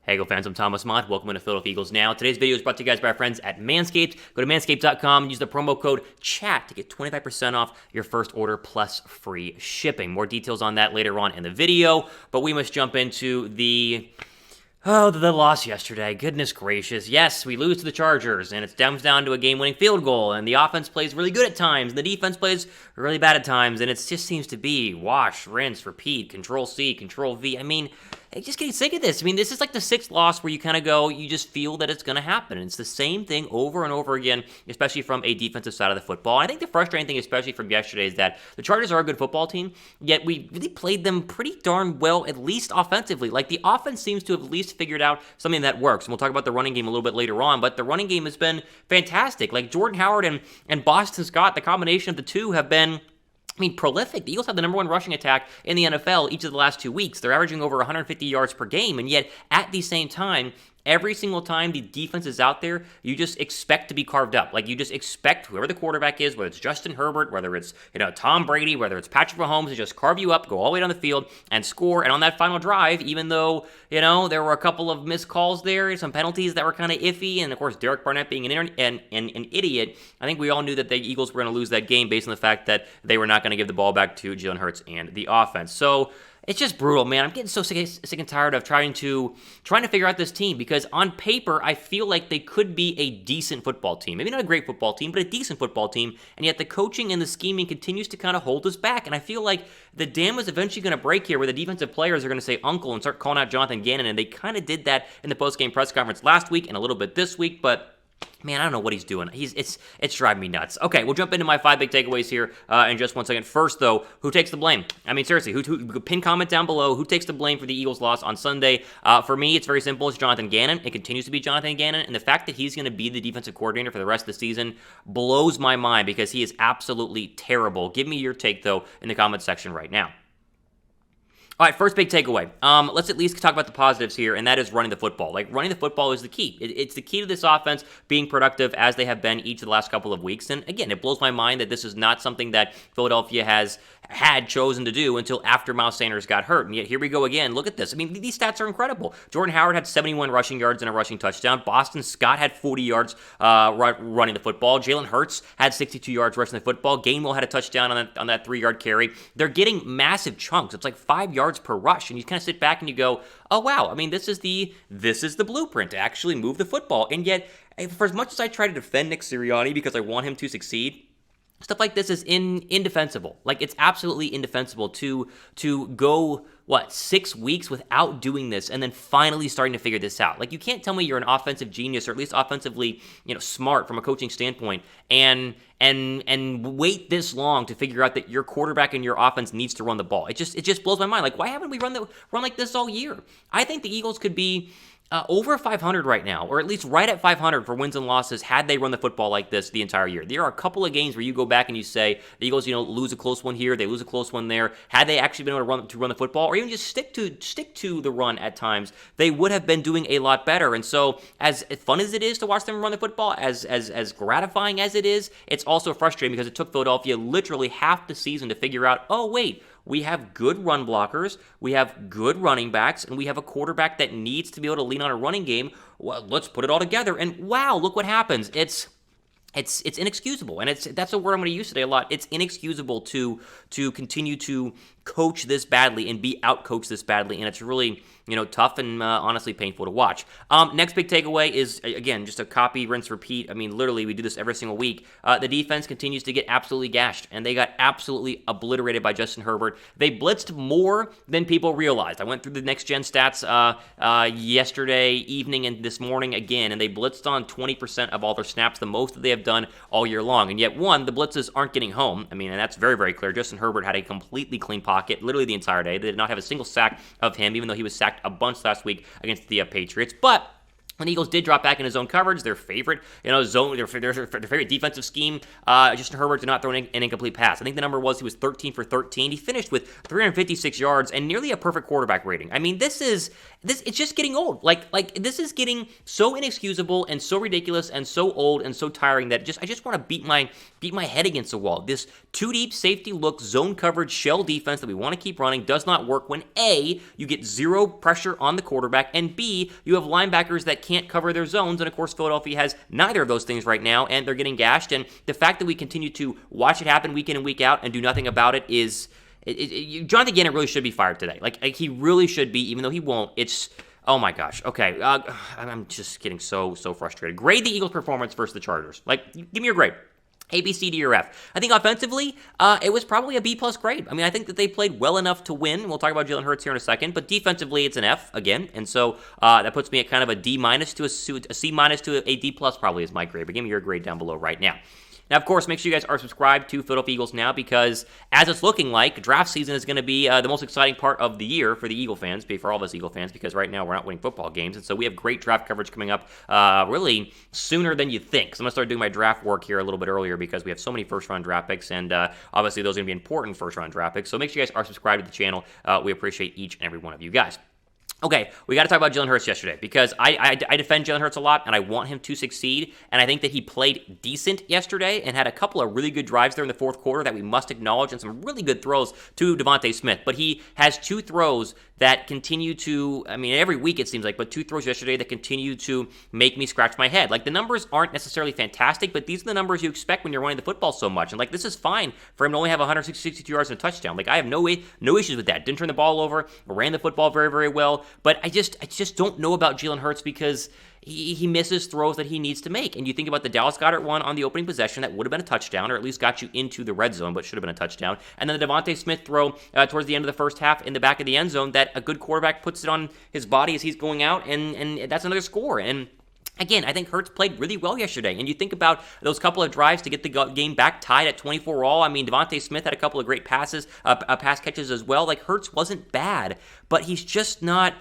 Hey, Eagle fans, I'm Thomas Mott. Welcome to Philadelphia Eagles Now. Today's video is brought to you guys by our friends at Manscaped. Go to manscaped.com and use the promo code CHAT to get 25% off your first order plus free shipping. More details on that later on in the video, but we must jump into the loss yesterday. Goodness gracious. Yes, we lose to the Chargers, and it comes down to a game-winning field goal, and the offense plays really good at times, and the defense plays really bad at times, and it just seems to be wash, rinse, repeat, Control-C, Control-V. I mean, just getting sick of this. I mean, this is like the sixth loss where you kind of go, you just feel that it's going to happen. And it's the same thing over and over again, especially from a defensive side of the football. And I think the frustrating thing, especially from yesterday, is that the Chargers are a good football team, yet we really played them pretty darn well, at least offensively. Like, the offense seems to have at least figured out something that works. And we'll talk about the running game a little bit later on, but the running game has been fantastic. Like, Jordan Howard and Boston Scott, the combination of the two have been prolific. The Eagles have the number one rushing attack in the NFL each of the last 2 weeks. They're averaging over 150 yards per game, and yet at the same time, every single time the defense is out there, you just expect to be carved up. Like, you just expect whoever the quarterback is, whether it's Justin Herbert, whether it's Tom Brady, whether it's Patrick Mahomes, to just carve you up, go all the way down the field, and score. And on that final drive, even though there were a couple of missed calls there, some penalties that were kind of iffy, and of course Derek Barnett being an idiot, I think we all knew that the Eagles were going to lose that game based on the fact that they were not going to give the ball back to Jalen Hurts and the offense. So it's just brutal, man. I'm getting so sick and tired of trying to figure out this team, because on paper, I feel like they could be a decent football team. Maybe not a great football team, but a decent football team, and yet the coaching and the scheming continues to kind of hold us back, and I feel like the dam is eventually going to break here, where the defensive players are going to say uncle and start calling out Jonathan Gannon, and they kind of did that in the post-game press conference last week and a little bit this week, but man, I don't know what he's doing. It's driving me nuts. Okay, we'll jump into my 5 big takeaways here in just 1 second. First, though, who takes the blame? I mean, seriously, pin comment down below. Who takes the blame for the Eagles' loss on Sunday? For me, it's very simple. It's Jonathan Gannon. It continues to be Jonathan Gannon, and the fact that he's going to be the defensive coordinator for the rest of the season blows my mind, because he is absolutely terrible. Give me your take, though, in the comment section right now. All right, first big takeaway. Let's at least talk about the positives here, and that is running the football. Like, running the football is the key. It's the key to this offense being productive as they have been each of the last couple of weeks. And again, it blows my mind that this is not something that Philadelphia had chosen to do until after Miles Sanders got hurt. And yet here we go again. Look at this. I mean, these stats are incredible. Jordan Howard had 71 rushing yards and a rushing touchdown. Boston Scott had 40 yards running the football. Jalen Hurts had 62 yards rushing the football. Gainwell had a touchdown on that 3-yard carry. They're getting massive chunks. It's like 5 yards per rush, and you kind of sit back and you go, oh wow, I mean, this is the blueprint to actually move the football. And yet, for as much as I try to defend Nick Sirianni because I want him to succeed, stuff like this is indefensible. Like, it's absolutely indefensible to go 6 weeks without doing this and then finally starting to figure this out. Like, you can't tell me you're an offensive genius, or at least offensively, smart from a coaching standpoint, and wait this long to figure out that your quarterback and your offense needs to run the ball. It just blows my mind. Like, why haven't we run like this all year? I think the Eagles could be over 500 right now, or at least right at 500 for wins and losses had they run the football like this the entire year. There are a couple of games where you go back and you say the Eagles, lose a close one here, they lose a close one there. Had they actually been able to run the football, or even just stick to the run at times, they would have been doing a lot better. And so, as fun as it is to watch them run the football, as gratifying as it is, it's also frustrating because it took Philadelphia literally half the season to figure out, oh wait, we have good run blockers, we have good running backs, and we have a quarterback that needs to be able to lean on a running game. Well, let's put it all together, and wow, look what happens. It's inexcusable, and that's a word I'm going to use today a lot. It's inexcusable to continue to coach this badly and be outcoached this badly, and it's really tough and honestly painful to watch. Next big takeaway is, again, just a copy, rinse, repeat. I mean, literally, we do this every single week. The defense continues to get absolutely gashed, and they got absolutely obliterated by Justin Herbert. They blitzed more than people realized. I went through the next-gen stats yesterday evening and this morning again, and they blitzed on 20% of all their snaps, the most that they have done all year long. And yet, the blitzes aren't getting home. I mean, and that's very, very clear. Justin Herbert had a completely clean pocket literally the entire day. They did not have a single sack of him, even though he was sacked a bunch last week against the Patriots. But When the Eagles did drop back into zone coverage, their favorite, zone, their favorite defensive scheme, Justin Herbert did not throw an incomplete pass. I think the number was he was 13 for 13. He finished with 356 yards and nearly a perfect quarterback rating. I mean, it's just getting old. Like this is getting so inexcusable and so ridiculous and so old and so tiring that I just want to beat my head against the wall. This two deep safety look zone coverage shell defense that we want to keep running does not work when A, you get zero pressure on the quarterback, and B, you have linebackers that can't cover their zones, and of course Philadelphia has neither of those things right now, and they're getting gashed, and the fact that we continue to watch it happen week in and week out and do nothing about it is, Jonathan Gannon really should be fired today. Like he really should be, even though he won't. It's, oh my gosh, okay, I'm just getting so frustrated. Grade the Eagles' performance versus the Chargers. Like, give me your grade. A, B, C, D, or F. I think offensively, it was probably a B+ grade. I mean, I think that they played well enough to win. We'll talk about Jalen Hurts here in a second, but defensively, it's an F again, and so that puts me at kind of a D- to a C- to a D+ probably is my grade. But give me your grade down below right now. Now, of course, make sure you guys are subscribed to Philadelphia Eagles Now, because as it's looking like, draft season is going to be the most exciting part of the year for the Eagle fans, for all of us Eagle fans, because right now we're not winning football games, and so we have great draft coverage coming up really sooner than you think. So I'm going to start doing my draft work here a little bit earlier because we have so many first-round draft picks, and obviously those are going to be important first-round draft picks. So make sure you guys are subscribed to the channel. We appreciate each and every one of you guys. Okay, we got to talk about Jalen Hurts yesterday, because I defend Jalen Hurts a lot, and I want him to succeed, and I think that he played decent yesterday and had a couple of really good drives there in the fourth quarter that we must acknowledge, and some really good throws to DeVonta Smith. But he has two throws that continue to, I mean, every week it seems like, but two throws yesterday that continue to make me scratch my head. Like, the numbers aren't necessarily fantastic, but these are the numbers you expect when you're running the football so much. And, like, this is fine for him to only have 162 yards and a touchdown. Like, I have no issues with that. Didn't turn the ball over, ran the football very, very well. But I just don't know about Jalen Hurts, because he misses throws that he needs to make. And you think about the Dallas Goedert one on the opening possession that would have been a touchdown, or at least got you into the red zone, but should have been a touchdown. And then the DeVonta Smith throw towards the end of the first half in the back of the end zone that a good quarterback puts it on his body as he's going out, and that's another score. And again, I think Hurts played really well yesterday. And you think about those couple of drives to get the game back tied at 24-all. I mean, DeVonta Smith had a couple of great pass catches as well. Like, Hurts wasn't bad, but he's just not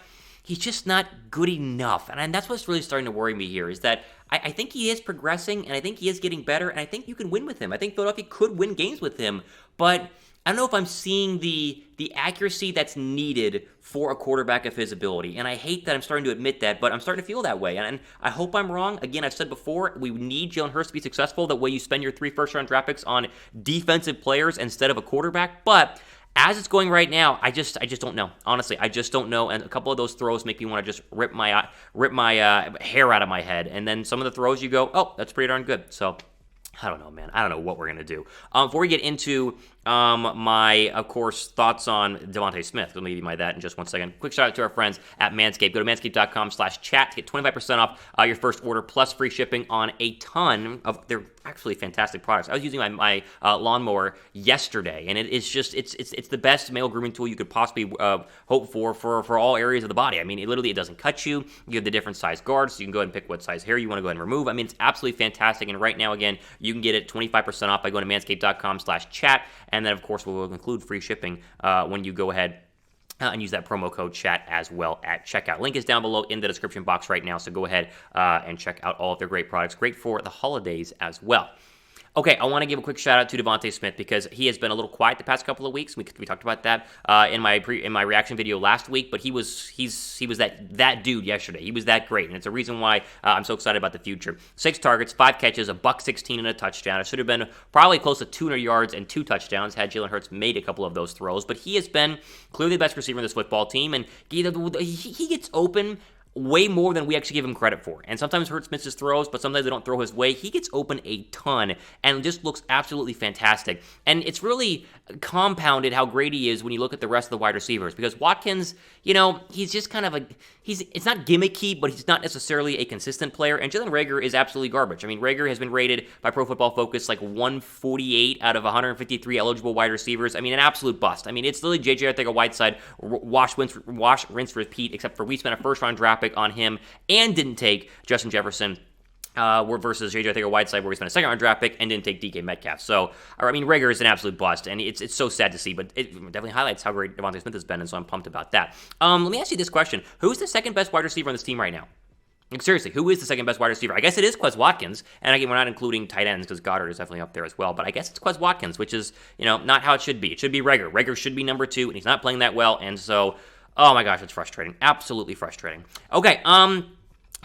good enough. And that's what's really starting to worry me here, is that I think he is progressing, and I think he is getting better, and I think you can win with him. I think Philadelphia could win games with him, but I don't know if I'm seeing the accuracy that's needed for a quarterback of his ability. And I hate that I'm starting to admit that, but I'm starting to feel that way. And I hope I'm wrong. Again, I've said before, we need Jalen Hurts to be successful. That way you spend your 3 first-round draft picks on defensive players instead of a quarterback. But as it's going right now, I just don't know. Honestly, I just don't know. And a couple of those throws make me want to just rip my hair out of my head. And then some of the throws you go, oh, that's pretty darn good. So I don't know, man. I don't know what we're going to do. Before we get into my, of course, thoughts on DeVonta Smith, let me give you my that in just one second. Quick shout out to our friends at Manscape. Go to manscape.com/chat to get 25% off your first order plus free shipping on a ton of their actually fantastic products. I was using my lawnmower yesterday, and it's the best male grooming tool you could possibly hope for all areas of the body. I mean, it doesn't cut you. You have the different size guards, so you can go ahead and pick what size hair you want to go ahead and remove. I mean, it's absolutely fantastic. And right now, again, you can get it 25% off by going to manscape.com/chat. And then, of course, we'll include free shipping when you go ahead and use that promo code chat as well at checkout. Link is down below in the description box right now, so go ahead and check out all of their great products. Great for the holidays as well. Okay, I want to give a quick shout out to DeVonta Smith, because he has been a little quiet the past couple of weeks. We talked about that in my reaction video last week, but he was that dude yesterday. He was that great, and it's a reason why I'm so excited about the future. 6 targets, 5 catches, $116 and a touchdown. It should have been probably close to 200 yards and 2 touchdowns had Jalen Hurts made a couple of those throws. But he has been clearly the best receiver in this football team, and he gets open way more than we actually give him credit for. And sometimes Hurts misses throws, but sometimes they don't throw his way. He gets open a ton and just looks absolutely fantastic. And it's really compounded how great he is when you look at the rest of the wide receivers, because Watkins, he's just kind of it's not gimmicky, but he's not necessarily a consistent player. And Jalen Reagor is absolutely garbage. I mean, Reagor has been rated by Pro Football Focus like 148 out of 153 eligible wide receivers. I mean, an absolute bust. I mean, it's literally J.J. Arcega-Whiteside, wash, rinse, repeat, except for we spent a first-round draft pick on him and didn't take Justin Jefferson versus J.J. Arcega-Whiteside, where we spent a second-round draft pick and didn't take DK Metcalf. So, I mean, Reagor is an absolute bust, and it's so sad to see, but it definitely highlights how great DeVonta Smith has been, and so I'm pumped about that. Let me ask you this question. Who's the second best wide receiver on this team right now? Like, seriously, who is the second best wide receiver? I guess it is Quez Watkins, and again, we're not including tight ends because Goddard is definitely up there as well, but I guess it's Quez Watkins, which is, not how it should be. It should be Reagor. Reagor should be number 2, and he's not playing that well, and so, oh my gosh, it's frustrating. Absolutely frustrating. Okay,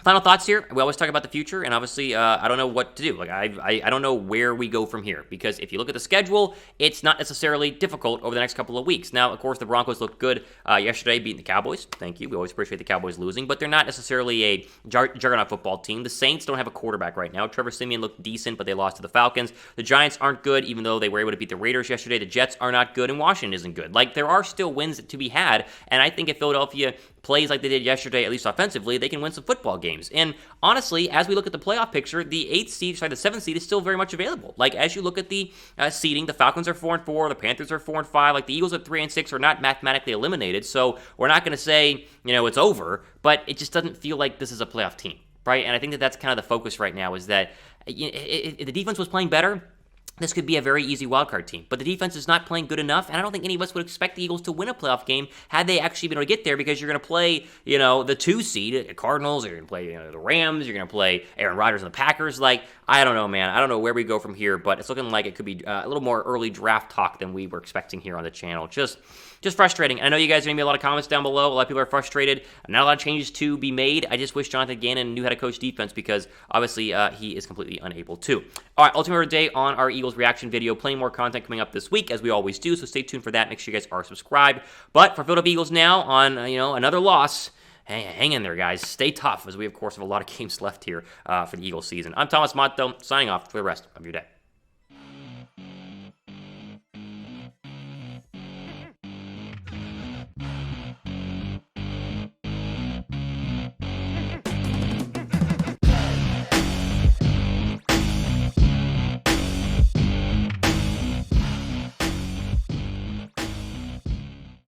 final thoughts here. We always talk about the future, and obviously, I don't know what to do. Like, I don't know where we go from here, because if you look at the schedule, it's not necessarily difficult over the next couple of weeks. Now, of course, the Broncos looked good yesterday, beating the Cowboys. Thank you. We always appreciate the Cowboys losing, but they're not necessarily a juggernaut football team. The Saints don't have a quarterback right now. Trevor Siemian looked decent, but they lost to the Falcons. The Giants aren't good, even though they were able to beat the Raiders yesterday. The Jets are not good, and Washington isn't good. Like, there are still wins to be had, and I think if Philadelphia plays like they did yesterday, at least offensively, they can win some football games. And honestly, as we look at the playoff picture, the 7th seed is still very much available. Like, as you look at the seeding, the Falcons are 4-4, the Panthers are 4-5, like the Eagles at 3-6 are not mathematically eliminated. So we're not going to say, it's over, but it just doesn't feel like this is a playoff team, right? And I think that that's kind of the focus right now, is that if the defense was playing better, this could be a very easy wildcard team. But the defense is not playing good enough, and I don't think any of us would expect the Eagles to win a playoff game had they actually been able to get there, because you're going to play, the 2 seed, the Cardinals, you're going to play, the Rams, you're going to play Aaron Rodgers and the Packers. Like, I don't know, man. I don't know where we go from here, but it's looking like it could be a little more early draft talk than we were expecting here on the channel. Just frustrating. I know you guys are going to be a lot of comments down below. A lot of people are frustrated. Not a lot of changes to be made. I just wish Jonathan Gannon knew how to coach defense, because obviously he is completely unable to. All right, ultimate day on our Eagles reaction video. Plenty more content coming up this week, as we always do, so stay tuned for that. Make sure you guys are subscribed. But for Philadelphia Eagles now on, another loss, hang in there, guys. Stay tough, as we, of course, have a lot of games left here for the Eagles season. I'm Thomas Mott, though, signing off for the rest of your day.